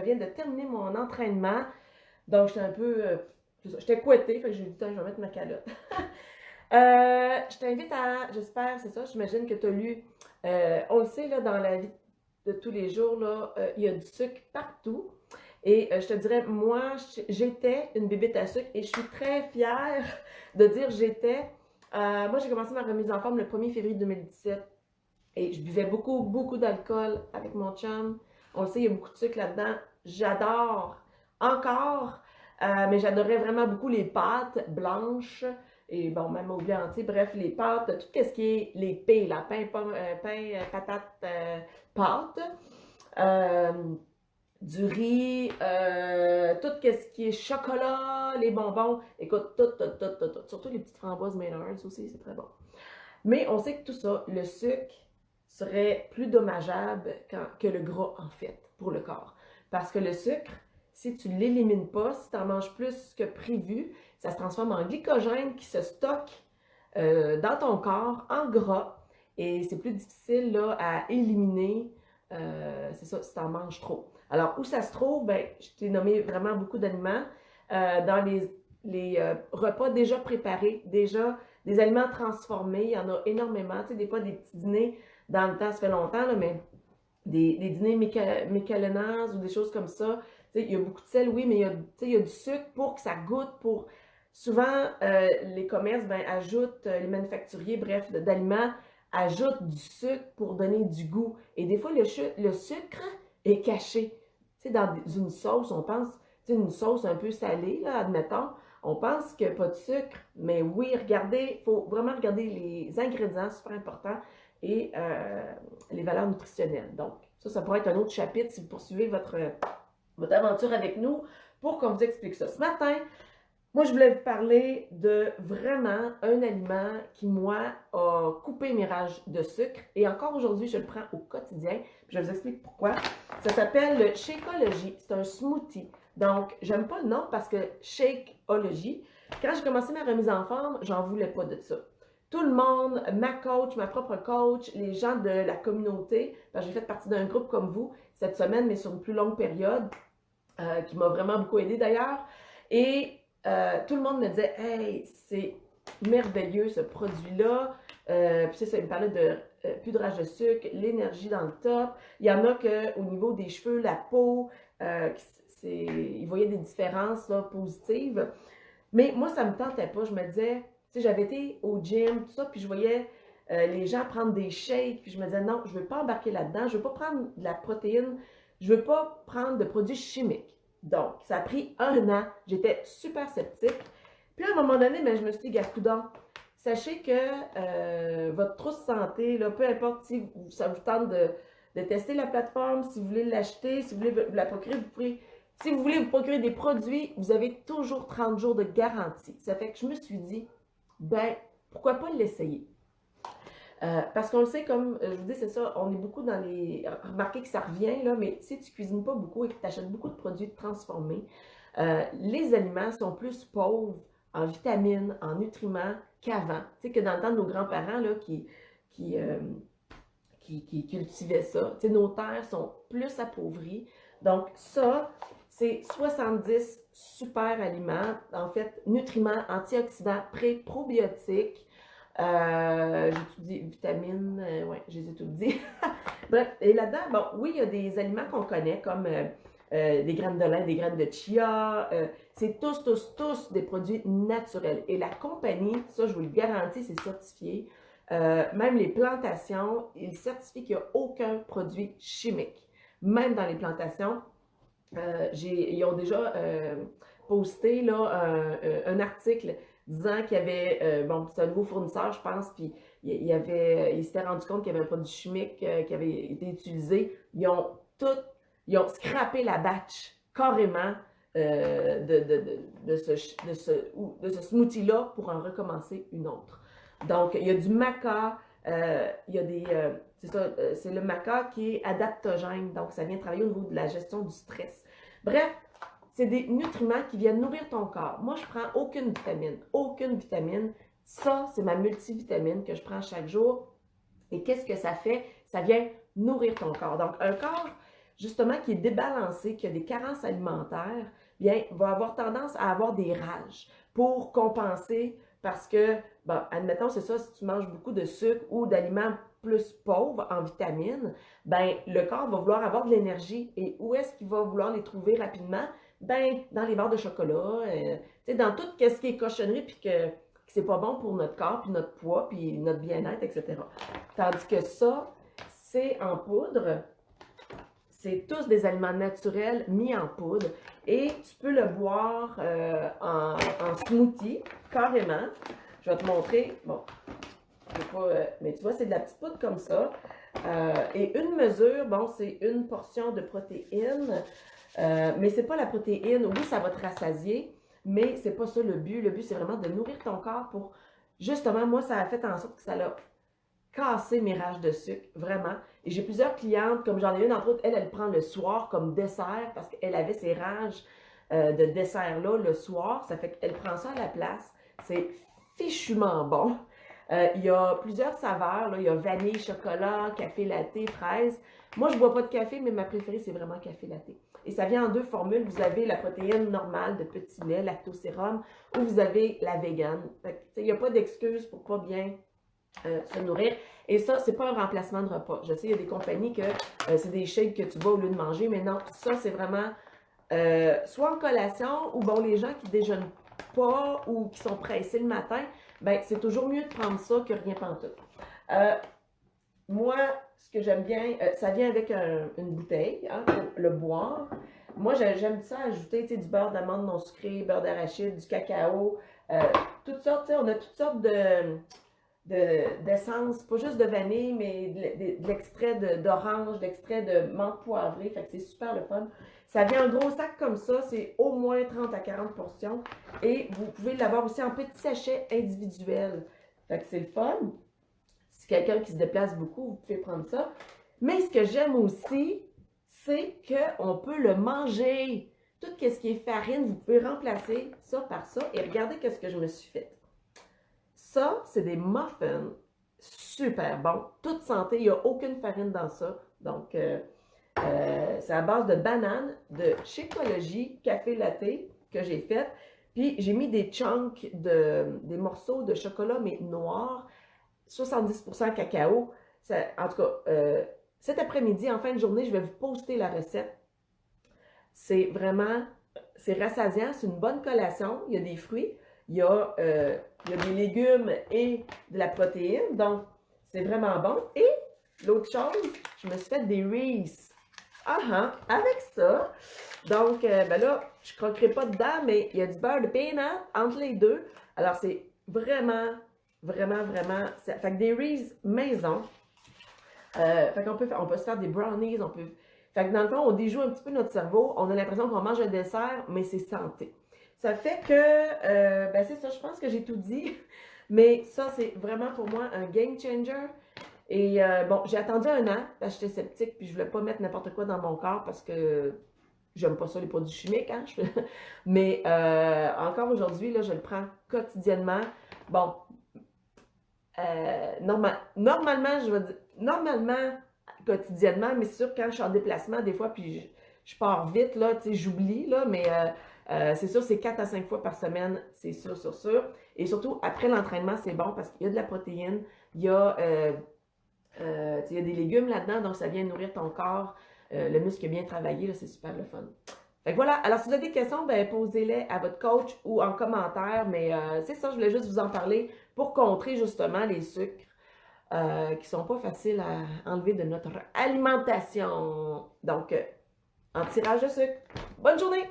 viens de terminer mon entraînement. Donc, j'étais un peu... j'étais couettée, fait que j'ai dit, je vais mettre ma calotte. Je t'invite à... J'espère, c'est ça, j'imagine que tu as lu... on le sait, là, dans la vie de tous les jours, là, il y a du sucre partout. Et je te dirais, moi, j'étais une bébête à sucre et je suis très fière de dire j'étais. Moi, j'ai commencé ma remise en forme le 1er février 2017 et je buvais beaucoup, beaucoup d'alcool avec mon chum. On le sait, il y a beaucoup de sucre là-dedans. J'adore encore, mais j'adorais vraiment beaucoup les pâtes blanches et bon, même au blé entier. Bref, les pâtes, tout ce qui est les P, là, pain, patate, pâtes. Euh, du riz, tout ce qui est chocolat, les bonbons, écoute, tout. Surtout les petites framboises Maynard aussi, c'est très bon. Mais on sait que tout ça, le sucre serait plus dommageable que le gras, en fait, pour le corps. Parce que le sucre, si tu ne l'élimines pas, si tu en manges plus que prévu, ça se transforme en glycogène qui se stocke dans ton corps en gras. Et c'est plus difficile là, à éliminer, c'est ça, si tu en manges trop. Alors, où ça se trouve? Ben, je t'ai nommé vraiment beaucoup d'aliments. Dans les repas déjà préparés, déjà des aliments transformés, il y en a énormément. Tu sais, des fois, des petits dîners, dans le temps, ça fait longtemps, là, mais des dîners mécalonase ou des choses comme ça. Tu sais, il y a beaucoup de sel, oui, mais il y a du sucre pour que ça goûte, pour... Souvent, les commerces ben, ajoutent, les manufacturiers, bref, d'aliments, ajoutent du sucre pour donner du goût. Et des fois, le sucre est caché. Tu sais, dans une sauce, on pense, tu sais, une sauce un peu salée, là, admettons, on pense qu'il n'y a pas de sucre, mais oui, regardez, il faut vraiment regarder les ingrédients, super important, et les valeurs nutritionnelles. Donc, ça pourrait être un autre chapitre si vous poursuivez votre aventure avec nous pour qu'on vous explique ça. Ce matin, moi, je voulais vous parler de vraiment un aliment qui, moi, a coupé mes rages de sucre. Et encore aujourd'hui, je le prends au quotidien. Puis je vous explique pourquoi. Ça s'appelle le Shakeology. C'est un smoothie. Donc, j'aime pas le nom parce que Shakeology, quand j'ai commencé ma remise en forme, j'en voulais pas de ça. Tout le monde, ma coach, ma propre coach, les gens de la communauté, parce que j'ai fait partie d'un groupe comme vous cette semaine, mais sur une plus longue période, qui m'a vraiment beaucoup aidé d'ailleurs. Et tout le monde me disait, hey, c'est merveilleux ce produit-là. Puis c'est ça, il me parlait de plus de rage de sucre, l'énergie dans le top. Il y en a qu'au niveau des cheveux, la peau, ils voyaient des différences là, positives. Mais moi, ça ne me tentait pas. Je me disais, tu sais, j'avais été au gym, tout ça, puis je voyais les gens prendre des shakes, puis je me disais, non, je ne veux pas embarquer là-dedans, je ne veux pas prendre de la protéine, je ne veux pas prendre de produits chimiques. Donc, ça a pris 1 an, j'étais super sceptique. Puis à un moment donné, ben, je me suis dit, Gacoudon, sachez que votre trousse santé, là, peu importe si ça vous tente de tester la plateforme, si vous voulez l'acheter, si vous voulez vous la procurer, vous pouvez si vous voulez vous procurer des produits, vous avez toujours 30 jours de garantie. Ça fait que je me suis dit, ben, pourquoi pas l'essayer? Parce qu'on le sait, comme je vous dis, c'est ça, on est beaucoup dans les... Remarquez que ça revient, là, mais si tu cuisines pas beaucoup et que tu achètes beaucoup de produits transformés, les aliments sont plus pauvres en vitamines, en nutriments qu'avant. Tu sais, que dans le temps de nos grands-parents, là, qui, euh, qui cultivaient ça. Tu sais, nos terres sont plus appauvries. Donc, ça, c'est 70 super aliments, en fait, nutriments, antioxydants, probiotiques. J'ai tout dit, vitamines, ouais, je les ai toutes dit. Bref, et là-dedans, bon, oui, il y a des aliments qu'on connaît, comme des graines de lin, des graines de chia. C'est tous des produits naturels. Et la compagnie, ça, je vous le garantis, c'est certifié. Même les plantations, ils certifient qu'il n'y a aucun produit chimique. Même dans les plantations, ils ont déjà posté là, un article disant qu'il y avait, bon, c'est un nouveau fournisseur, je pense, puis il s'était rendu compte qu'il y avait un produit chimique qui avait été utilisé. Ils ont scrappé la batch carrément de ce smoothie-là pour en recommencer une autre. Donc, il y a du maca, il y a des, c'est ça, c'est le maca qui est adaptogène, donc ça vient travailler au niveau de la gestion du stress. Bref, c'est des nutriments qui viennent nourrir ton corps. Moi, je prends aucune vitamine, aucune vitamine. Ça, c'est ma multivitamine que je prends chaque jour. Et qu'est-ce que ça fait? Ça vient nourrir ton corps. Donc, un corps, justement, qui est débalancé, qui a des carences alimentaires, bien, va avoir tendance à avoir des rages pour compenser parce que, bon, admettons, c'est ça, si tu manges beaucoup de sucre ou d'aliments plus pauvres en vitamines, ben, le corps va vouloir avoir de l'énergie. Et où est-ce qu'il va vouloir les trouver rapidement? Ben, dans les barres de chocolat, dans tout ce qui est cochonnerie, puis que c'est pas bon pour notre corps, puis notre poids, puis notre bien-être, etc. Tandis que ça, c'est en poudre. C'est tous des aliments naturels mis en poudre et tu peux le boire en smoothie, carrément. Je vais te montrer. Bon, je vais pas, mais tu vois, c'est de la petite poudre comme ça. Et une mesure, bon, c'est une portion de protéines, mais c'est pas la protéine. Oui, ça va te rassasier, mais c'est pas ça le but. Le but, c'est vraiment de nourrir ton corps pour, justement, moi, ça a fait en sorte que ça l'a cassé mes rages de sucre, vraiment. Et j'ai plusieurs clientes, comme j'en ai une, entre autres, elle prend le soir comme dessert parce qu'elle avait ses rages de dessert-là le soir. Ça fait qu'elle prend ça à la place. C'est fichument bon. Il y a plusieurs saveurs. Là. Il y a vanille, chocolat, café latte, fraise. Moi, je ne bois pas de café, mais ma préférée, c'est vraiment café latte. Et ça vient en deux formules. Vous avez la protéine normale de petit lait, lactosérum, ou vous avez la vegan. Il n'y a pas d'excuse pour pas bien se nourrir. Et ça, c'est pas un remplacement de repas. Je sais, il y a des compagnies que c'est des shakes que tu bois au lieu de manger, mais non, ça, c'est vraiment soit en collation ou bon, les gens qui déjeunent pas ou qui sont pressés le matin, ben c'est toujours mieux de prendre ça que rien pantoute. Moi, ce que j'aime bien, ça vient avec une bouteille, hein, pour le boire. Moi, j'aime ça ajouter du beurre d'amande non sucré, beurre d'arachide, du cacao, toutes sortes, on a toutes sortes d'essence, pas juste de vanille, mais de l'extrait d'orange, de l'extrait de menthe poivrée, fait que c'est super le fun. Ça vient en gros sac comme ça, c'est au moins 30 à 40 portions et vous pouvez l'avoir aussi en petits sachets individuels. Fait que c'est le fun. Si quelqu'un qui se déplace beaucoup, vous pouvez prendre ça. Mais ce que j'aime aussi, c'est qu'on peut le manger. Tout ce qui est farine, vous pouvez remplacer ça par ça et regardez ce que je me suis fait. Ça, c'est des muffins super bons, toute santé, il n'y a aucune farine dans ça. Donc, c'est à base de bananes, de Shakeology, café latte que j'ai fait. Puis, j'ai mis des chunks, des morceaux de chocolat, mais noir, 70% cacao. Ça, en tout cas, cet après-midi, en fin de journée, je vais vous poster la recette. C'est vraiment, c'est rassasiant, c'est une bonne collation. Il y a des fruits. Il y a des légumes et de la protéine, donc c'est vraiment bon. Et l'autre chose, je me suis fait des Reese. Avec ça. Donc, ben là, je ne croquerai pas dedans, mais il y a du beurre de peanut entre les deux. Alors, c'est vraiment, vraiment, vraiment... Fait que des Reese maison. Fait qu'on peut se faire des brownies, Fait que dans le fond, on déjoue un petit peu notre cerveau. On a l'impression qu'on mange un dessert, mais c'est santé. Ça fait que, ben c'est ça, je pense que j'ai tout dit. Mais ça, c'est vraiment pour moi un game changer. Et bon, j'ai attendu un an parce que j'étais sceptique puis je voulais pas mettre n'importe quoi dans mon corps parce que j'aime pas ça les produits chimiques. Hein? Mais encore aujourd'hui, là, je le prends quotidiennement. Bon, normalement, je vais dire, normalement, quotidiennement, mais c'est sûr quand je suis en déplacement, des fois, puis je pars vite, là, tu sais, j'oublie, là, mais c'est sûr, c'est 4 à 5 fois par semaine, c'est sûr, sûr, sûr. Et surtout, après l'entraînement, c'est bon parce qu'il y a de la protéine, il y a, il y a des légumes là-dedans, donc ça vient nourrir ton corps. Le muscle est bien travaillé, là, c'est super le fun. Fait que voilà, alors si vous avez des questions, ben, posez-les à votre coach ou en commentaire, mais c'est ça, je voulais juste vous en parler pour contrer justement les sucres qui sont pas faciles à enlever de notre alimentation. Donc, en tirage de sucre. Bonne journée!